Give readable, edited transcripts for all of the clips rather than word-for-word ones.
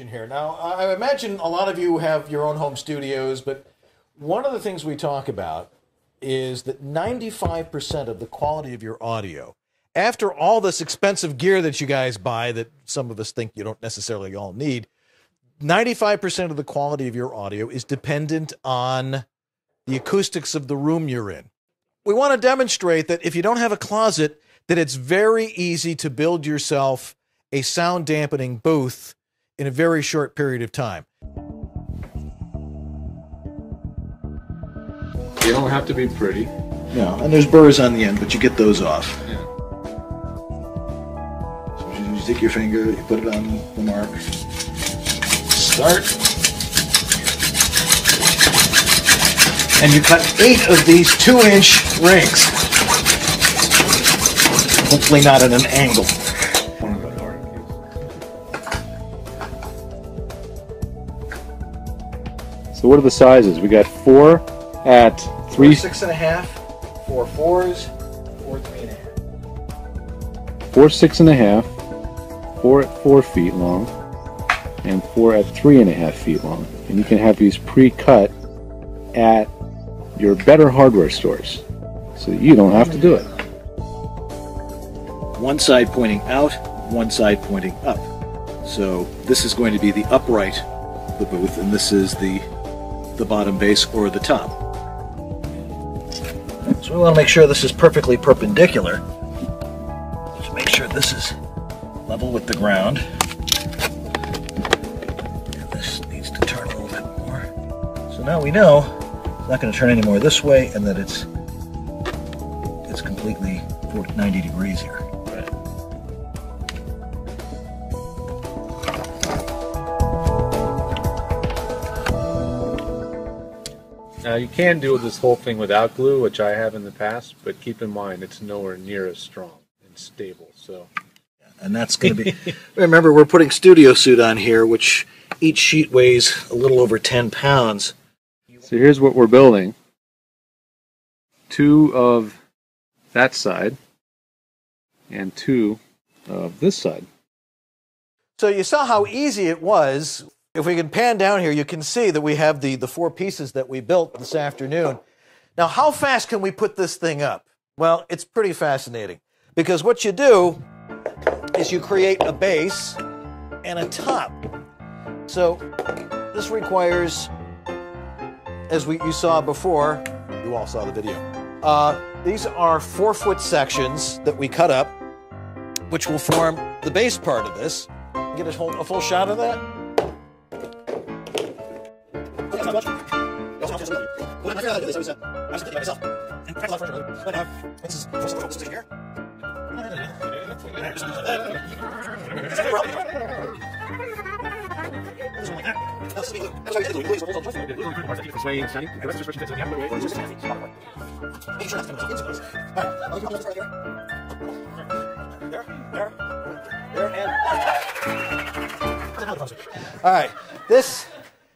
demonstration here. Now, I imagine a lot of you have your own home studios, but one of the things we talk about is that 95% of the quality of your audio, after all this expensive gear that you guys buy that some of us think you don't necessarily all need, 95% of the quality of your audio is dependent on the acoustics of the room you're in. We want to demonstrate that if you don't have a closet, that it's very easy to build yourself a sound dampening booth in a very short period of time. They don't have to be pretty. No, and there's burrs on the end, but you get those off. Yeah. So you stick your finger, you put it on the mark. Start. And you cut 8 of these 2-inch rings. Hopefully not at an angle. So what are the sizes? We got 4 at 3... 4 6.5, 4 4s, 4 3.5. 4 6.5, 4 at 4 feet long, and 4 at 3.5 feet long. And you can have these pre-cut at your better hardware stores, so you don't have to do it. One side pointing out, one side pointing up. So this is going to be the upright of the booth, and this is the bottom base or the top. So we want to make sure this is perfectly perpendicular. Just make sure this is level with the ground. And this needs to turn a little bit more. So now we know it's not going to turn any more this way, and that it's completely 90 degrees here. Now you can do this whole thing without glue, which I have in the past, but keep in mind it's nowhere near as strong and stable. So, and that's going to be. Remember, we're putting Studio Suit on here, which each sheet weighs a little over 10 pounds. So here's what we're building: 2 of that side and 2 of this side. So you saw how easy it was. If we can pan down here, you can see that we have the 4 pieces that we built this afternoon. Now, how fast can we put this thing up? Well, it's pretty fascinating, because what you do is you create a base and a top. So this requires, as you saw before, you all saw the video, these are 4-foot sections that we cut up, which will form the base part of this. Get a full shot of that. Not much. You also have to when I figured out how to do this, I was thinking by myself. And practice a lot further. But this is first of all, this here. All right.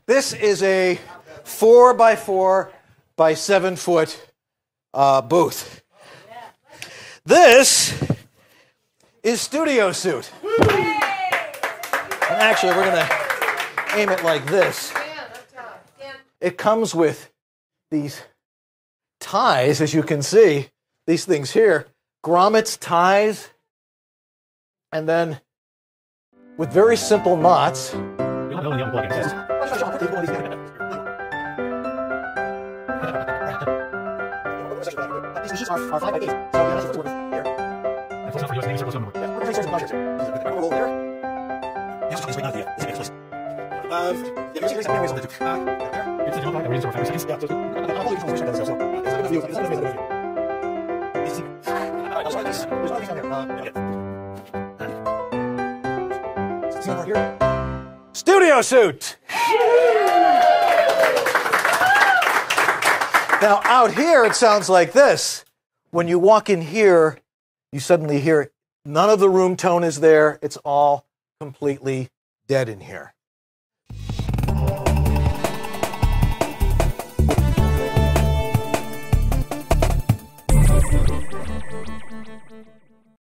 This is a 4x4 by 7-foot booth. This is Studio Suit. And actually, we're going to aim it like this. It comes with these ties, as you can see, these things here, grommets ties, and then with very simple knots. These sheets are 5x8, so we have to work here. And for yours, maybe circles somewhere. Yeah, we're going to try some here. We're roll there. Yeah, just right now, the next place. Yeah, here's the way something to there. It's the jump line, and we're going to 5 seconds. Yeah, so I'll hold you from the so it's a good view. It's a good view. It's a good view. Alright, I'll try this. There's one thing on there. See over here? Studio Suit! Now, out here, it sounds like this. When you walk in here, you suddenly hear none of the room tone is there. It's all completely dead in here.